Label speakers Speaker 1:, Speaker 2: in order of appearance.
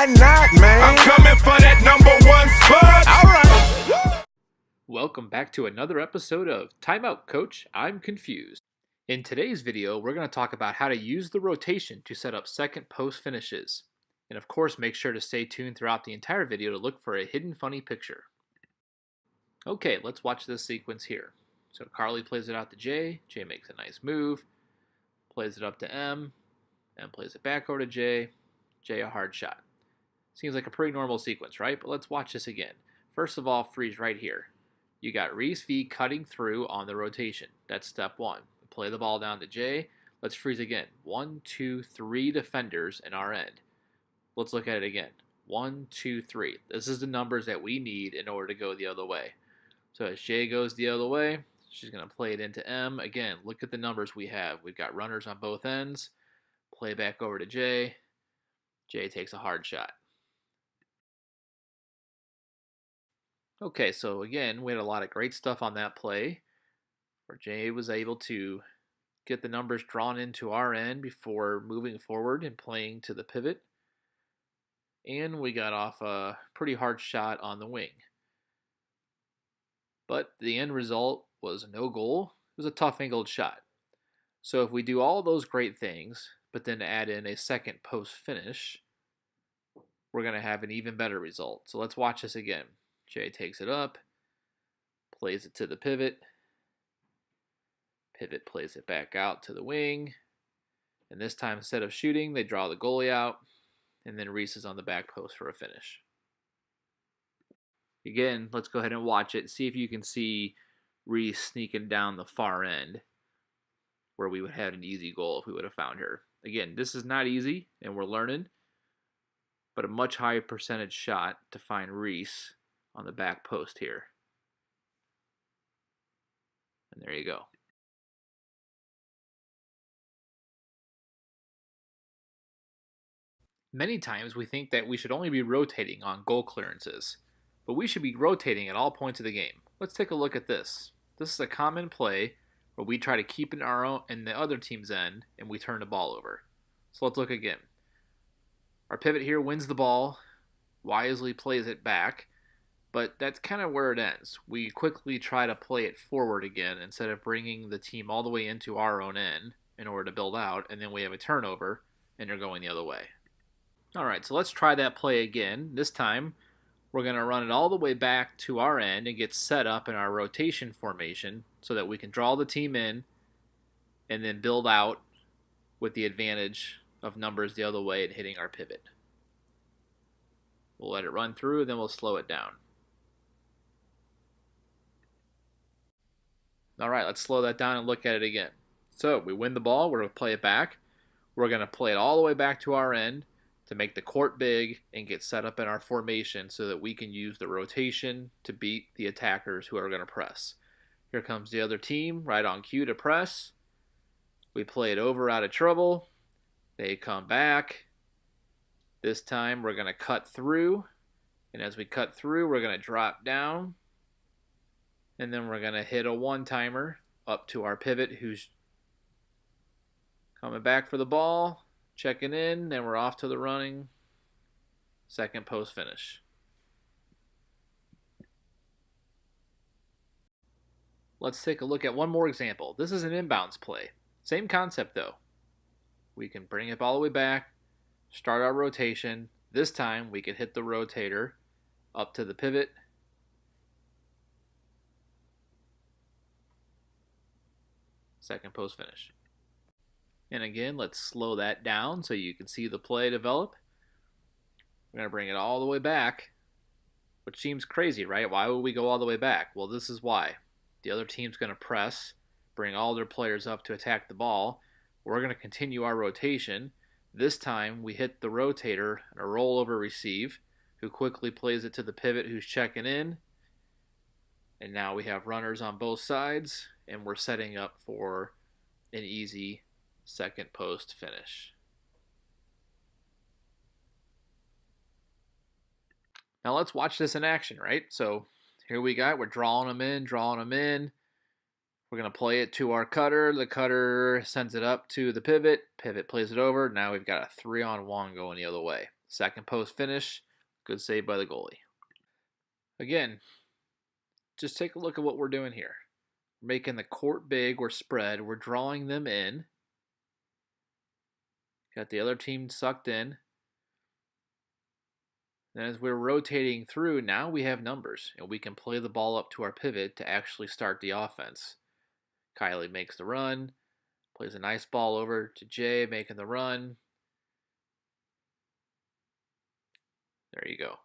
Speaker 1: Why not, man? I'm coming for that #1 spot. All right.
Speaker 2: Welcome back to another episode of Timeout Coach, I'm Confused. In today's video, we're going to talk about how to use the rotation to set up second post finishes. And of course, make sure to stay tuned throughout the entire video to look for a hidden funny picture. Okay, let's watch this sequence here. So Carly plays it out to Jay, Jay makes a nice move, plays it up to M plays it back over to Jay, Jay a hard shot. Seems like a pretty normal sequence, right? But let's watch this again. First of all, freeze right here. You got Reese V cutting through on the rotation. That's step one. Play the ball down to Jay. Let's freeze again. 1, 2, 3 defenders in our end. Let's look at it again. 1, 2, 3. This is the numbers that we need in order to go the other way. So as Jay goes the other way, she's going to play it into M. Again, look at the numbers we have. We've got runners on both ends. Play back over to Jay. Jay takes a hard shot. Okay, so again, we had a lot of great stuff on that play where Jay was able to get the numbers drawn into our end before moving forward and playing to the pivot. And we got off a pretty hard shot on the wing. But the end result was no goal. It was a tough angled shot. So if we do all those great things, but then add in a second post finish, we're going to have an even better result. So let's watch this again. Jay takes it up, plays it to the pivot. Pivot plays it back out to the wing. And this time, instead of shooting, they draw the goalie out. And then Reese is on the back post for a finish. Again, let's go ahead and watch it and see if you can see Reese sneaking down the far end where we would have an easy goal if we would have found her. Again, this is not easy, and we're learning, but a much higher percentage shot to find Reese on the back post here. And there you go. Many times we think that we should only be rotating on goal clearances, but we should be rotating at all points of the game. Let's take a look at this. This is a common play where we try to keep it in our own and the other team's end, and we turn the ball over. So let's look again. Our pivot here wins the ball, wisely plays it back, but that's kind of where it ends. We quickly try to play it forward again instead of bringing the team all the way into our own end in order to build out, and then we have a turnover, and they're going the other way. All right, so let's try that play again. This time, we're going to run it all the way back to our end and get set up in our rotation formation so that we can draw the team in and then build out with the advantage of numbers the other way and hitting our pivot. We'll let it run through, then we'll slow it down. All right, let's slow that down and look at it again. So we win the ball, we're going to play it back. We're going to play it all the way back to our end to make the court big and get set up in our formation so that we can use the rotation to beat the attackers who are going to press. Here comes the other team right on cue to press. We play it over out of trouble. They come back. This time we're going to cut through. And as we cut through, we're going to drop down. And then we're going to hit a one-timer up to our pivot who's coming back for the ball. Checking in, then we're off to the running. Second post finish. Let's take a look at one more example. This is an inbounds play. Same concept though. We can bring it all the way back, start our rotation. This time we can hit the rotator up to the pivot. Second post finish. And again, let's slow that down so you can see the play develop. We're going to bring it all the way back, which seems crazy, right? Why would we go all the way back? Well, this is why. The other team's going to press, bring all their players up to attack the ball. We're going to continue our rotation. This time, we hit the rotator and a rollover receive, who quickly plays it to the pivot who's checking in. And now we have runners on both sides, and we're setting up for an easy second post finish. Now let's watch this in action, right? So here we're drawing them in. We're going to play it to our cutter. The cutter sends it up to the pivot. Pivot plays it over. Now we've got a 3-on-1 going the other way. Second post finish, good save by the goalie. Again, just take a look at what we're doing here. We're making the court big or spread. We're drawing them in. Got the other team sucked in. And as we're rotating through, now we have numbers, and we can play the ball up to our pivot to actually start the offense. Kylie makes the run, plays a nice ball over to Jay, making the run. There you go.